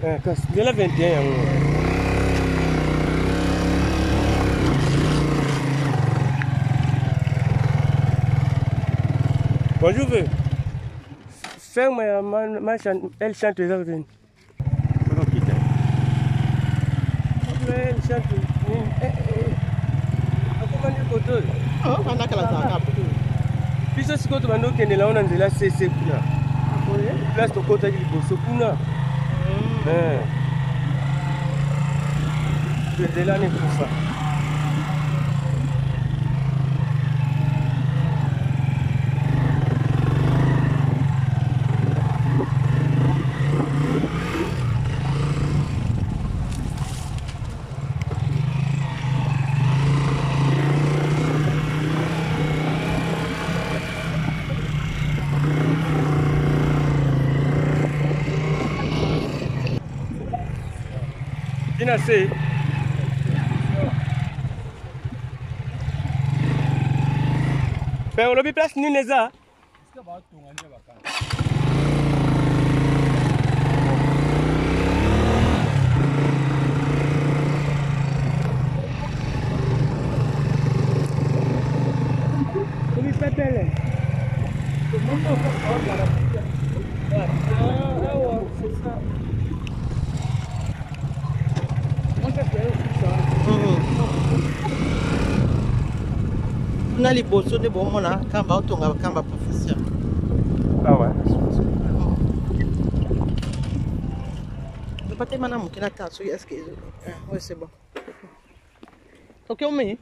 De la 21. Bonjour. Ferme, elle chante les autres. Elle chante. Puis ce que tu vas nous connaître là, on a de la CC. Place de côté du bosso. De l'année pour ça. Assez. Pero lobi place ni neza. Lobi pepele. C'est ça. On a les bossos de bon mona quand va autonga quand va professeur. Ah ouais. Le pâté madame qui n'a pas su est-ce que ouais c'est bon. OK on met.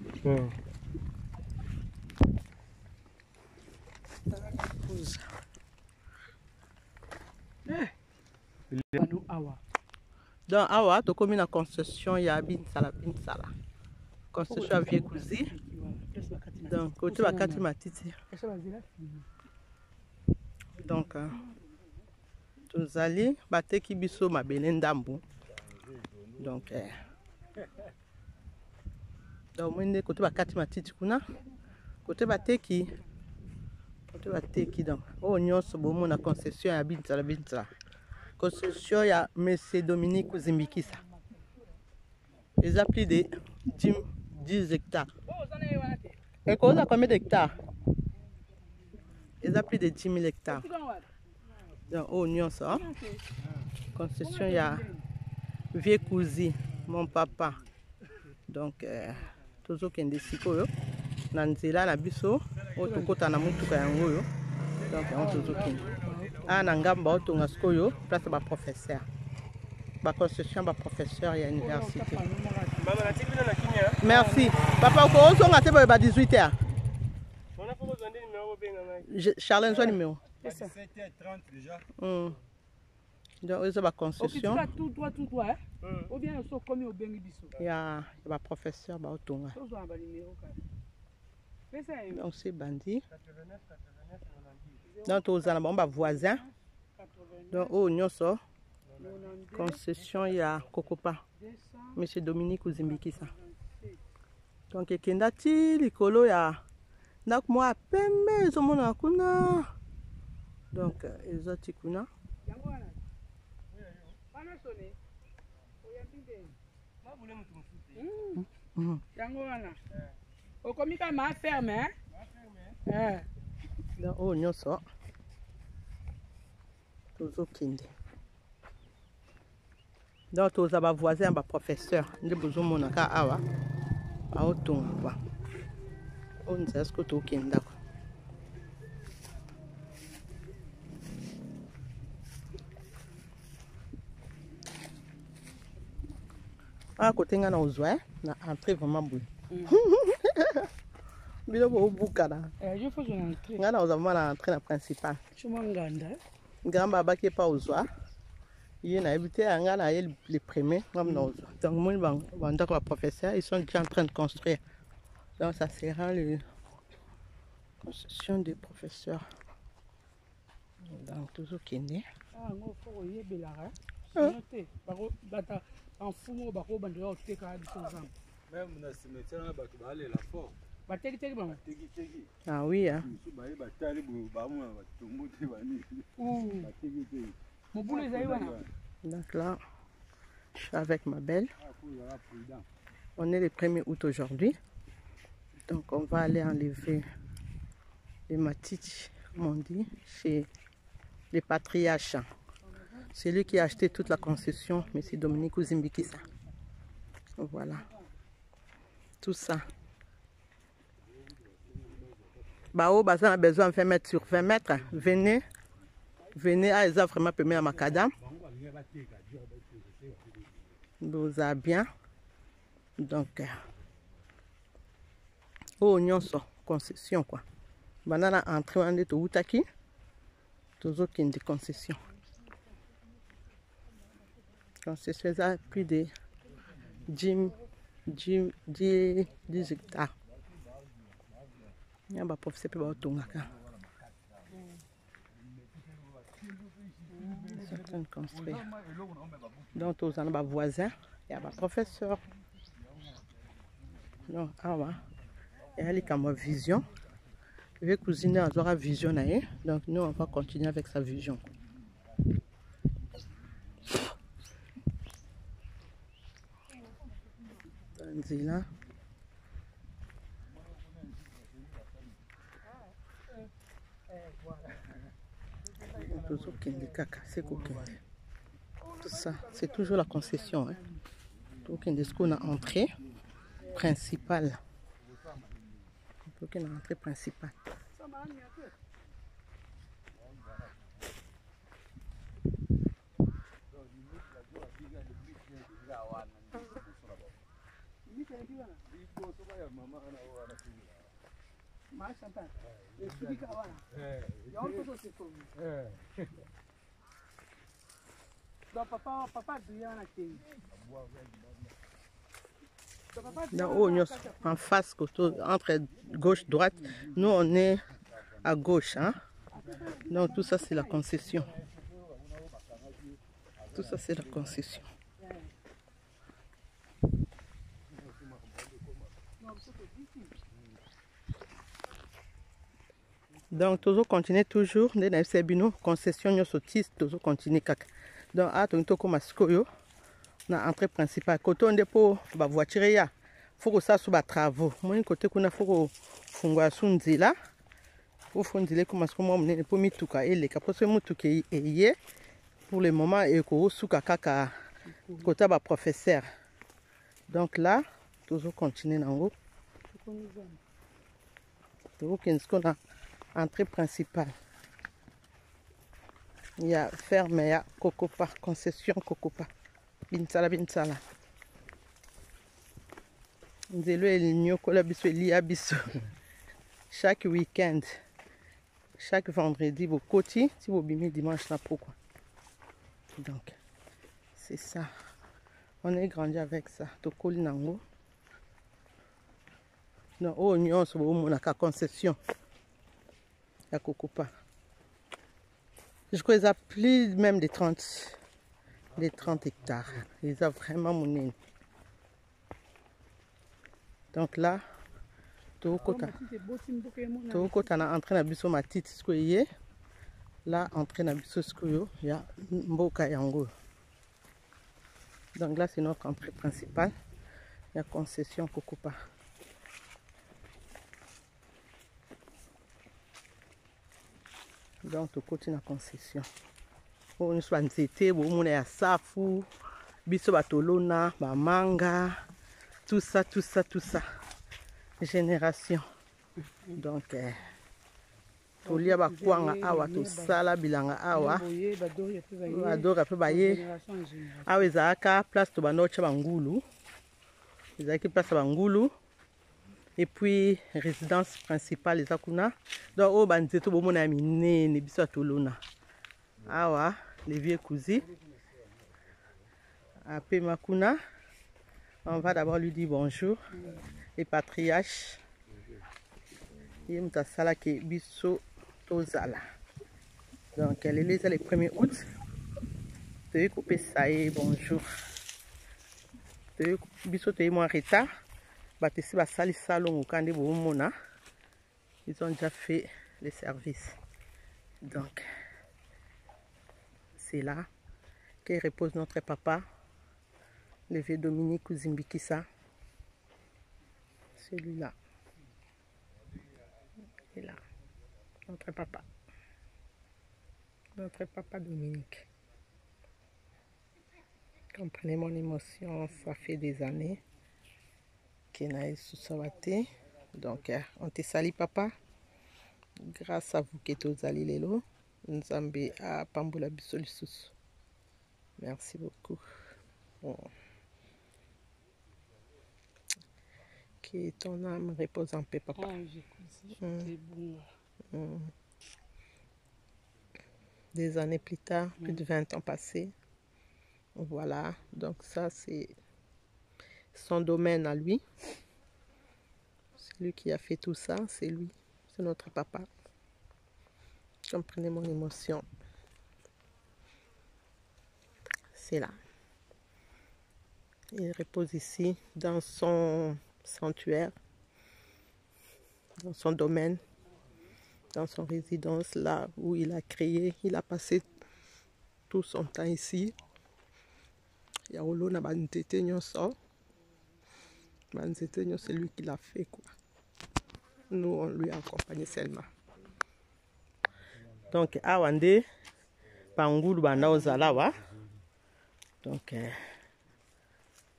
Dans Awa, tu as une concession, il y a bin sala. Concession à vieux cousin. Donc, côté va quatre matiti. Donc, tous allés, batte qui biso ma benendambo. Donc, donc, côté va quatre matiti kuna. Côté batte qui donc, oh nyos bomo na concession à bin sala. Concession, il y a M. Dominique Zimbikisa. Ils ont plus de 10 hectares. Et qu'on a combien d'hectares? Ils ont plus de 10 000 hectares. Donc, oh, non, ça. Concession, il y a vieux cousin, mon papa. Donc, toujours qu'il y a des psychos. Nanzela, na biso, auto kota na mutuka yango. Donc, on toujours qu'il ah, Nangamba, on a place de professeur. Ma concession, ma professeur et à l'université. Merci. Papa, on a 18 h. Charles, un numéro. 17h30 déjà. Donc, c'est ma concession. Tout toi, ou bien on comme au Bengibiso. Il y a ma professeur, ma autonga. Donc, c'est bandit. Donc, aux alentours, on voisin. Donc, oh, nous sommes concession, il y a Kokopa. Monsieur Dominique Zimbikisa. Donc, il y a des colo, il y a moi, pembe, ils ont kuna. Donc, ils ont tikuna. Au comica m'a fermé. Donc, oh, nous sommes toujours kinde. Donc, tous les voisins, les professeurs, nous avons besoin de awa. On sait ce que tu as. À côté, on a entrée vraiment bouille. Je faut une entrée. On a entrée principale. Je m'engage. Grand-baba qui n'est pas aux oies. Il y a habité à les premiers. Donc, les professeurs, ils sont déjà en train de construire. Donc, ça sera la construction des professeurs. Donc, toujours Kenya. Ah, non, il faut y aller. En fou, bako bande au teka du sang. Même dans ce cimetière là, tu vas aller là fort. Ah oui, hein. Donc là, Je suis avec ma belle. On est le 1er août aujourd'hui. Donc on va aller enlever les matites, comme on dit, chez les patriarches. C'est lui qui a acheté toute la concession, M. Dominique Zimbikisa. Voilà. Tout ça. Bao, on a besoin de 20 mètres sur 20 mètres. Venez. Venez à Eza vraiment permis à Macadam. Vous avez bien. Donc, oignon sont concession quoi. Banana entrée en de Outaki. Toujours qui ont des concessions. Concession ça plus de 10 hectares. Il y a un professeur qui va au Tongaka. Certains construire. Donc, aux en voisins, il y a un professeur. Donc, ah ouais. Il y a une vision. Je vais cuisiner à la vision. Donc, nous, on va continuer avec sa vision. Là. Tout ça, c'est toujours la concession. Hein. Donc, on a entrée principale. Donc, on a entrée principale. En face, entre gauche et droite, nous on est à gauche. Hein? Donc tout ça c'est la concession. Tout ça c'est la concession. Donc toujours continuer toujours dans les bino concession nous sortis toujours continuer kaka. Donc à ton toko mascoyo na entrée principale côté on dépôt ba voiture ya faut que ça soit ba travaux moi côté kuna faut que fungwa sunzila faut fondile comme masco moi ne pour mituka et les capos mutuka eye pour le moment et ko suka kaka côté ba professeur. Donc là toujours continuer en haut. Donc qu'on a entrée principale. Il y a ferme, il y a Cocopa, concession Cocopa. Binsala, Binsala. Chaque week-end, chaque vendredi, vous côté, si vous bimez dimanche, là pourquoi. Donc, c'est ça. On est grandi avec ça. Tokoli Nango. Non, oh, on a concession. La Cocopa. Je crois qu'ils ont plus même des 30 hectares. Ils ont vraiment monné. Donc là, tout le côté on a entré dans le biso matite skoye. Là, entré dans le biso skoyo, il y a Mboka Yango. Donc là, c'est notre entrée principale. Il y a concession Cocopa. Donc, tout côté la concession. On soit nzete, on est à Safu, biso batolona, manga, tout ça. Génération. Donc, tolia bakwanga awa to sala bilanga awa. Adora pe baye. Awa ezaka place to banocha bangulu. Ezaki place bangulu. Et puis, résidence principale, les akuna. Donc, au banzeto, bon, mon ami, né, biso atolona. Awa, les vieux cousins. Après Makuna, on va d'abord lui dire bonjour. Et patriarche. Et mtasala ke biso tozala. Donc, elle est les 1er août. Tu veux couper ça et bonjour. Tu veux biso tu es moins retard. Ils ont déjà fait les services. Donc, c'est là que repose notre papa, le vieux Dominique Zimbikisa. Celui-là. Et là, notre papa. Notre papa Dominique. Comprenez mon émotion, ça fait des années qu'il n'a eu sous-sawaté. Donc, on te salue papa. Grâce à vous qui êtes aux Alilelo, Nzambe a Pamboula Bissolisusu. Merci beaucoup. Bon. Que ton âme repose en paix, papa. Des années plus tard, plus de 20 ans passés. Voilà, donc ça c'est son domaine à lui. C'est lui qui a fait tout ça, c'est lui, c'est notre papa. Comprenez mon émotion. C'est là. Il repose ici dans son sanctuaire, dans son domaine, dans son résidence, là où il a créé, il a passé tout son temps ici. Yaolo na banzete nyonso. Banzete nyonso, c'est lui qui l'a fait quoi. Nous on lui a accompagné seulement. Donc awande pangulu banda ozalawa. Donc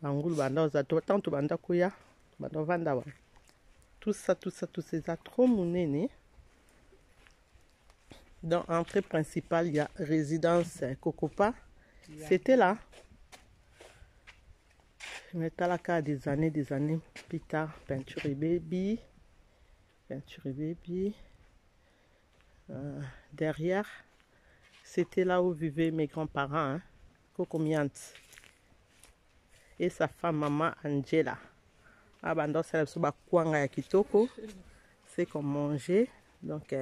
pangulu banda ozato tant banda kuya banda vanda wa. Tout ça tous ces trop monene. Dans l'entrée principale, il y a résidence Kokopa. C'était là. Mais t'as la carte des années plus tard. Peinture et baby. Derrière, c'était là où vivaient mes grands-parents, hein, Kokomiant. Et sa femme, maman Angela. Ah, bah, dans celle ya kitoko. C'est qu'on mangeait. Donc,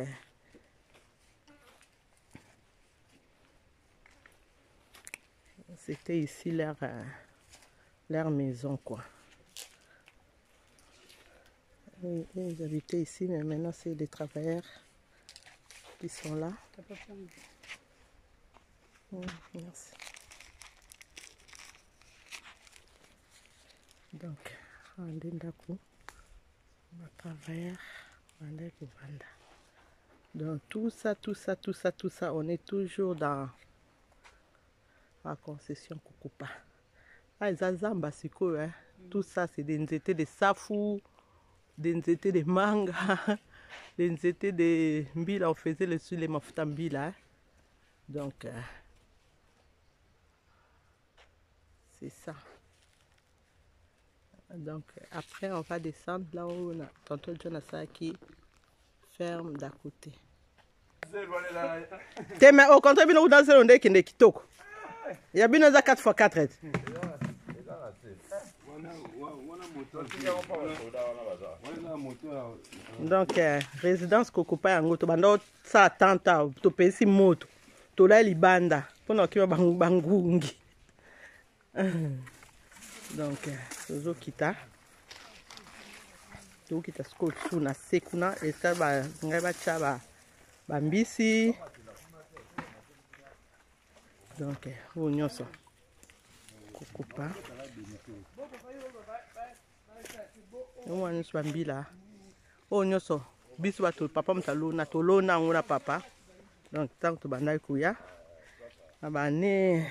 c'était ici leur maison, quoi. Et ils habitaient ici, mais maintenant c'est des travailleurs qui sont là. Merci. Donc, on travailleurs, donc tout ça, on est toujours dans la concession Kokopa. Ah, les Azamba, c'est quoi, hein? Tout ça, c'est des nzete de safou, des nzete de manga, des nzete de mbila. On faisait les mafuta mbila. Hein? Donc, c'est ça. Donc, après, on va descendre là où on a tonton Jonathan qui ferme d'à côté. Mais au contraire, il y a un qui est kitoko. Il y a bien 4x4. Donc, résidence Kokopa yango to bando sa tanta to pesi moto to la libanda pona kiwa bangungi. Donc, tozo kita sko suna sekuna esa ba ngai ba chaba bambisi. Donc, o nyoso Kokopa. On a bambila. Oh nyoso biso bato papa mtalona tolona ngona papa. Donc tant que bandai kuya. Abane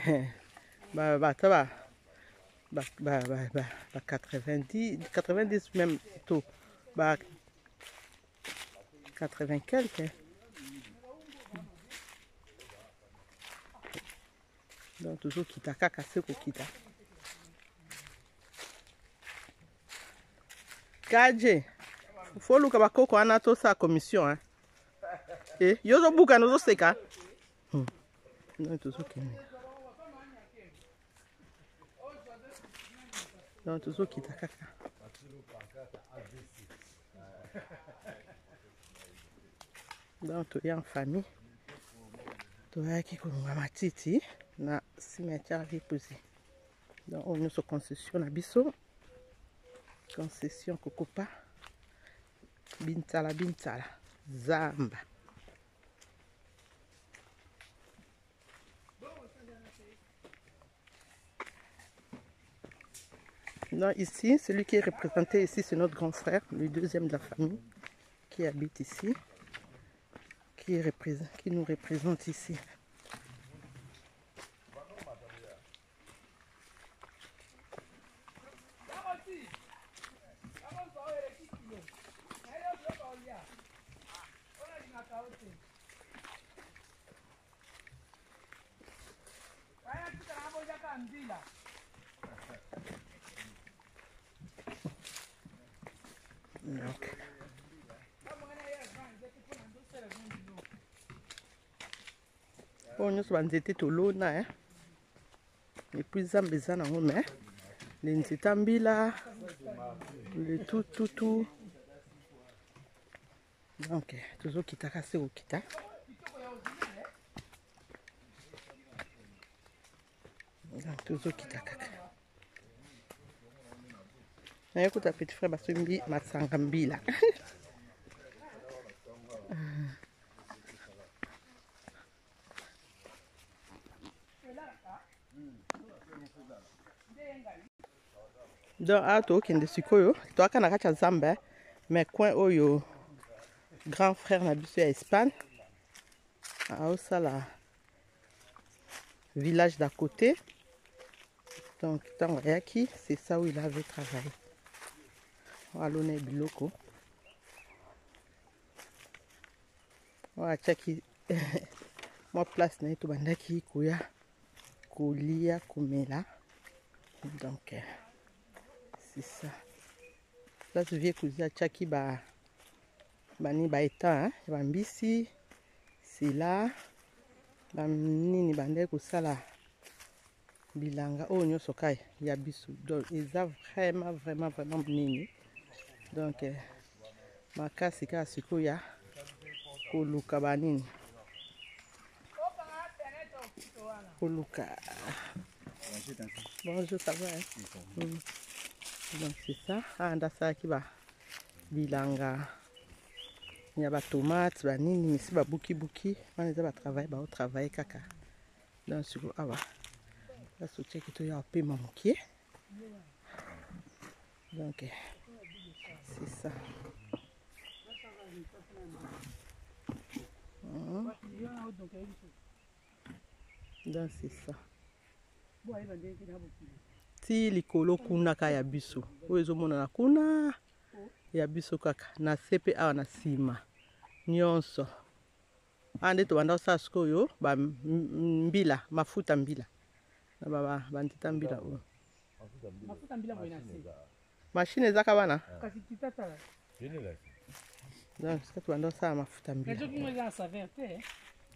ba 90 même tout. Ba 80 quelques. Donc toujours kita kaka seko kita. Kaje. Faut luka bakoko ana to sa commission hein. Eh, yozo buka nozo seka. Non toujours kene. Donc toujours kita kaka. Donc tu es en famille. Tu es qui konga matiti na cimetière reposé. Donc on nous se concession na biso. Concession Kokopa. Bintala Zamba. Donc ici, celui qui est représenté ici, c'est notre grand frère, le deuxième de la famille, qui habite ici, qui nous représente ici. Donc, on nous a dit tout l'eau na et puis zambé za nango mais les nzita mbila le tout donc toujours kita kase okita donc toujours kita kaka na écoute petit frère basumbi masanga mbila donc a tokende sikoyo toaka na kati ya zamba mais coin oyo grand frère na biso ya Espagne aosala village d'à côté. Donc tant ayaki c'est ça où il avait travaillé. Alone biloko wa chaki moi place na to bandaki koya kolia komela. Donc c'est ça. Là tu viens cousin chaki ba bani ba eta ba mbisi c'est là ba nini bande ko sala bilanga o nyoso kai ya bisu. Donc ils ont vraiment nini. Donc makasi ka sikoya koluka banini koluka. Bonjour, ça va hein? Donc c'est ça. Anda ça qui va bilanga. Il y a ba tomates, ba nini, mais c'est ba buki. On les a travailler, ba au travail kaka. Donc sur awa. Là ce check to ya pe manqué. Donc c'est ça. Donc c'est ça. Ti likolo kuna ka ya biso oyo ezomona na kuna ya biso kaka na sepe awa na sima nyonso ande to banda sa sikoyo ba mbila mafuta mbila na baba bandita mbila o mafuta mbila moina si machine ezaka bana kasi titatala donc c'est to banda sa mafuta mbila mais joki moza sa verte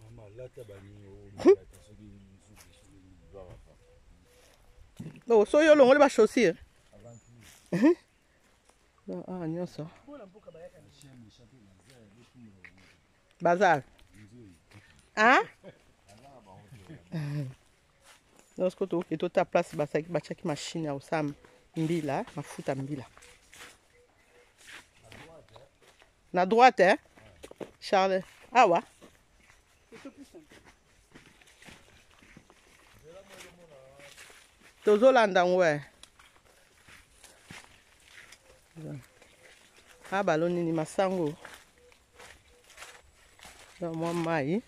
mama lata bani oh, so yo longo le ba chaussure. Ah, nyonso. Bazar. Hein? Non, ce que tu as ta place, bachaki machine à osam mbila, mafuta mbila. Na droite, hein? Charles. Ah ouais. Tozolanda ngwe. Ah baloni ni masango. Donc moi mai.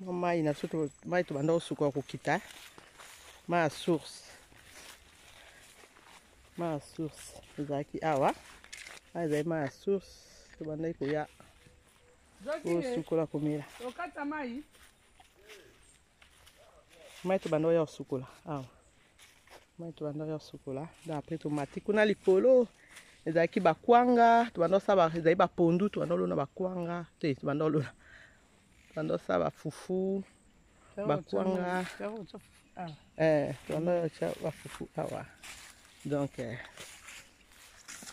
Moi mai na soto mai to banda osuko kokita. Ma source. Ma source. Ezaki awa. Aza ma source to banda ko ya. Osuko la komela. Okata mai. Mais tu bando ya sukola awa mais tu bando ya sukola da après tomate kuna likolo ezaki bakwanga tu bando saba ezaki ba pondu tu bando lona bakwanga te tu bando lona bando saba fufu bakwanga tu bando cha ba fufu awa donc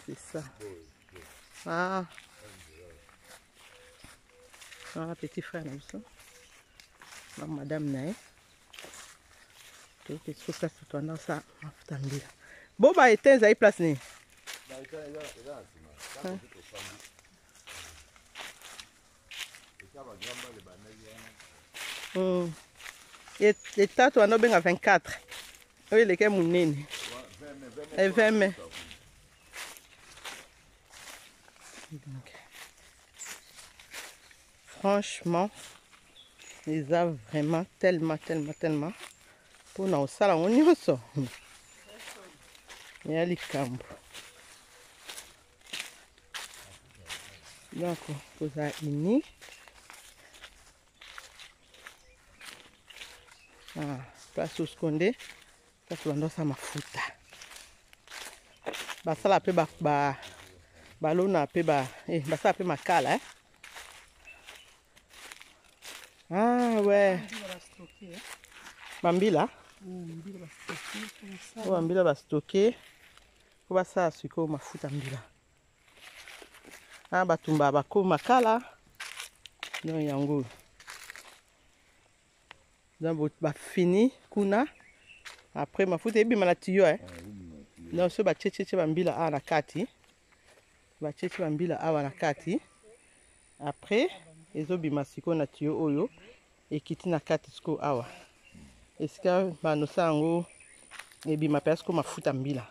c'est ça. Ah petit frère comme ça madame nae que ce place tu as ça mafuta mbila bo ba etenza hii place ni et tatu ando benga 24 Oui, les mounene. Et 20 mai. Donc, franchement, ils ont vraiment tellement. Pour nous, ça, on y ressort. Il y a les cambres. Donc, vous avez une. Place où Scondé. Ça, c'est un mafuta. Ça, la paix, balona, paix, ça, paix, makala. Ah, ouais. Bambila. Bambila va stocker. Pour ça, c'est comme mafuta mbila. Ah, batumba, bako makala. Non, yango. Donc, fini, kuna. Après, mafuta, ebi malatiyo, non, so ba cheche bambila a na kati. Ba cheche bambila a na kati. Après, ezobima siko na tiyo oyo ekiti na kati siko awa. Esika banosa yango ebima presque mafuta mbila.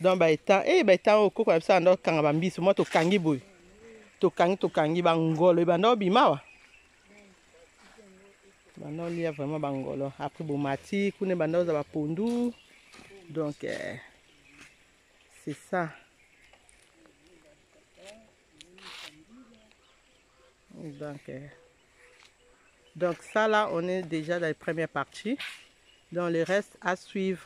Donc ba etan okoko na bisa ndo kanga bambisi mo to kangi boy. To kangi bangolo banda obima wa. Banda olia vraiment bangolo. Après bomati kune banda oza ba pondu. Donc c'est ça. Donc ça là, on est déjà dans les premières parties. Donc le reste à suivre.